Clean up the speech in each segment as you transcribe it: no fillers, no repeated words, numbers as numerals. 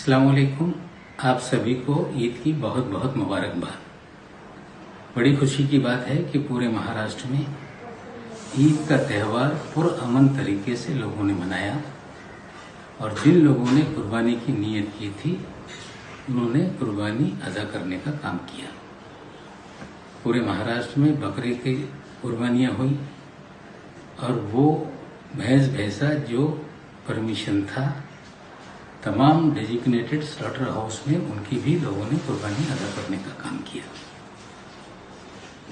अस्सलाम वालेकुम। आप सभी को ईद की बहुत बहुत मुबारकबाद। बड़ी खुशी की बात है कि पूरे महाराष्ट्र में ईद का त्यौहार पुरअमन तरीके से लोगों ने मनाया और जिन लोगों ने कुर्बानी की नीयत की थी उन्होंने कुर्बानी अदा करने का काम किया। पूरे महाराष्ट्र में बकरे की कुर्बानियां हुई और वो भैंस भैंसा जो परमिशन था तमाम डेजिग्नेटेड स्लॉटर हाउस में उनकी भी लोगों ने कुर्बानी अदा करने का काम किया।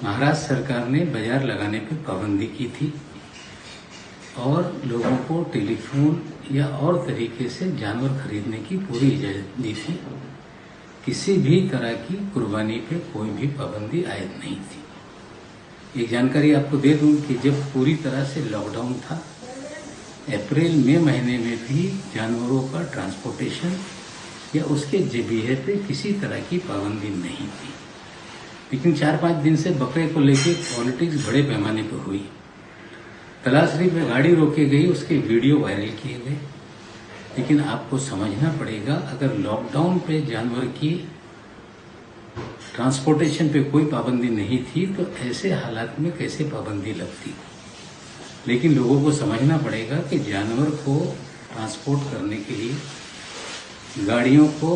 महाराष्ट्र सरकार ने बाजार लगाने पर पाबंदी की थी और लोगों को टेलीफोन या और तरीके से जानवर खरीदने की पूरी इजाजत दी थी। किसी भी तरह की कुर्बानी पे कोई भी पाबंदी आयद नहीं थी। एक जानकारी आपको दे दूं कि जब पूरी तरह से लॉकडाउन था, अप्रैल मई महीने में भी जानवरों का ट्रांसपोर्टेशन या उसके जबीहे पे किसी तरह की पाबंदी नहीं थी। लेकिन 4-5 दिन से बकरे को लेके पॉलिटिक्स बड़े पैमाने पर हुई। तलाशरी पे गाड़ी रोकी गई, उसके वीडियो वायरल किए गए। लेकिन आपको समझना पड़ेगा, अगर लॉकडाउन पे जानवर की ट्रांसपोर्टेशन पे कोई पाबंदी नहीं थी तो ऐसे हालात में कैसे पाबंदी लगती। लेकिन लोगों को समझना पड़ेगा कि जानवर को ट्रांसपोर्ट करने के लिए गाड़ियों को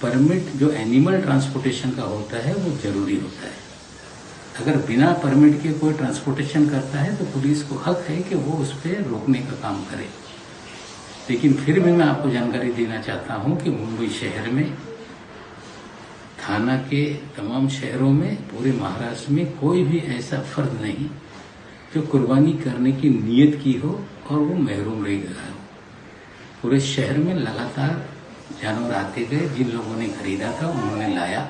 परमिट जो एनिमल ट्रांसपोर्टेशन का होता है वो जरूरी होता है। अगर बिना परमिट के कोई ट्रांसपोर्टेशन करता है तो पुलिस को हक है कि वो उस पर रोकने का काम करे। लेकिन फिर भी मैं आपको जानकारी देना चाहता हूं कि मुंबई शहर में, थाना के तमाम शहरों में, पूरे महाराष्ट्र में कोई भी ऐसा फर्द नहीं जो कुर्बानी करने की नीयत की हो और वो महरूम रह गया हो। पूरे शहर में लगातार जानवर आते गए। जिन लोगों ने खरीदा था उन्होंने लाया,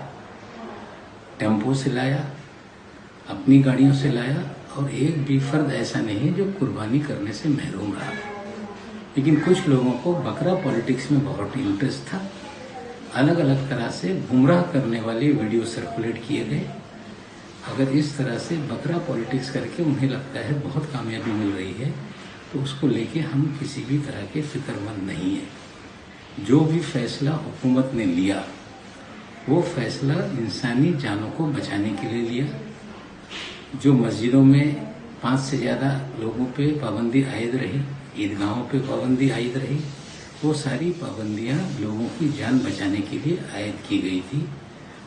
टेम्पो से लाया, अपनी गाड़ियों से लाया और एक भी फर्द ऐसा नहीं है जो कुर्बानी करने से महरूम रहा। लेकिन कुछ लोगों को बकरा पॉलिटिक्स में बहुत इंटरेस्ट था। अलग अलग तरह से गुमराह करने वाले वीडियो सर्कुलेट किए गए। अगर इस तरह से बकरा पॉलिटिक्स करके उन्हें लगता है बहुत कामयाबी मिल रही है तो उसको लेके हम किसी भी तरह के फिक्रमंद नहीं है। जो भी फैसला हुकूमत ने लिया वो फैसला इंसानी जानों को बचाने के लिए लिया। जो मस्जिदों में 5 से ज़्यादा लोगों पे पाबंदी आयद रही, ईदगाहों पे पाबंदी आयद रही, वो सारी पाबंदियां लोगों की जान बचाने के लिए आयद की गई थी।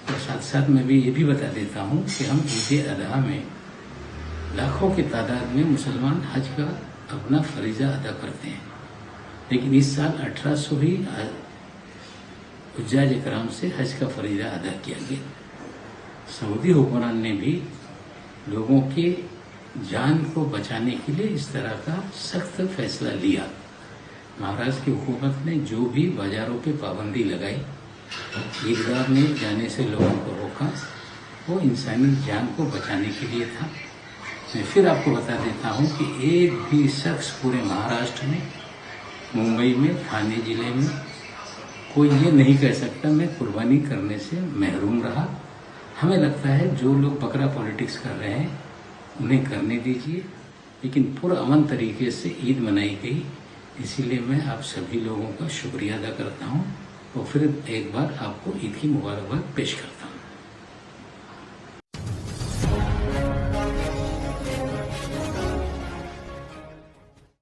और साथ साथ मैं भी ये भी बता देता हूँ कि हम ईद अज़हा में लाखों की तादाद में मुसलमान हज का अपना फरीज़ा अदा करते हैं। लेकिन इस साल 1800 ही हुज्जाज इकराम से हज का फरीज़ा अदा किया गया। सऊदी हुक्मरान ने भी लोगों के जान को बचाने के लिए इस तरह का सख्त फैसला लिया। महाराष्ट्र की हुकूमत ने जो भी बाजारों पे पाबंदी लगाई, ईदगाह में जाने से लोगों को रोका, वो इंसानी जान को बचाने के लिए था। मैं फिर आपको बता देता हूँ कि एक भी शख्स पूरे महाराष्ट्र में, मुंबई में, ठाणे जिले में कोई ये नहीं कह सकता मैं कुर्बानी करने से महरूम रहा। हमें लगता है जो लोग बकरा पॉलिटिक्स कर रहे हैं उन्हें करने दीजिए, लेकिन पुरअमन तरीके से ईद मनाई गई। इसीलिए मैं आप सभी लोगों का शुक्रिया अदा करता हूँ और फिर एक बार आपको ईद की मुबारकबाद पेश करता हूँ।